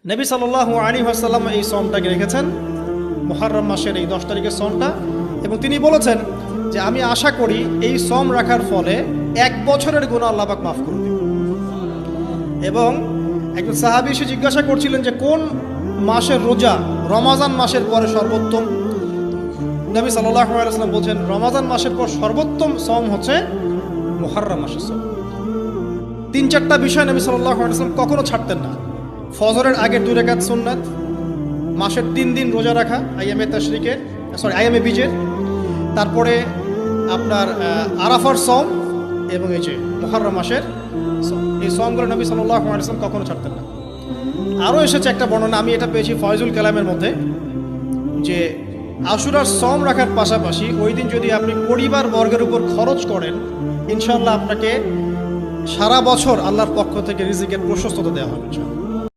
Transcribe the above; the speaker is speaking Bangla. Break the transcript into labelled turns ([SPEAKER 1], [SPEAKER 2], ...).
[SPEAKER 1] নবী সাল্লাল্লাহু আলাইহি ওয়াসাল্লাম এই সওমটাকে রেখেছেন, মুহররম মাসের এই 10 তারিখের সওমটা, এবং তিনি বলেছেন যে আমি আশা করি এই সওম রাখার ফলে 1 বছরের গুনাহ আল্লাহ পাক মাফ করে দিবেন। এবং একজন সাহাবী এসে জিজ্ঞাসা করছিলেন যে কোন মাসের রোজা রমাজান মাসের পরে সর্বোত্তম। নবী সাল্লাল্লাহু আলাইহি ওয়াসাল্লাম বলছেন রমাজান মাসের পর সর্বোত্তম সওম হচ্ছে মুহররম মাসের সওম। 3-4টা বিষয় নবী সাল্লাল্লাহু আলাইহি ওয়াসাল্লাম কখনো ছাড়তেন না। ফজরের আগে 2 রাকাত সুন্নাত, মাসের 3 দিন রোজা রাখা আইয়ামে বীজের, তারপরে আপনার আরাফার সওম, এবং এই যে মুহররম মাসের সওম। এই সওমগুলো নবী সাল্লাল্লাহু আলাইহি ওয়াসাল্লাম কখনো ছাড়তেন না। আরও এসেছে একটা বর্ণনা, আমি এটা পেয়েছি ফয়জুল কালামের মধ্যে, যে আশুরার সওম রাখার পাশাপাশি ওই দিন যদি আপনি পরিবার বর্গের উপর খরচ করেন, ইনশাআল্লাহ আপনাকে সারা বছর আল্লাহর পক্ষ থেকে রিজিকের প্রশস্ততা দেওয়া হবে ইনশাআল্লাহ।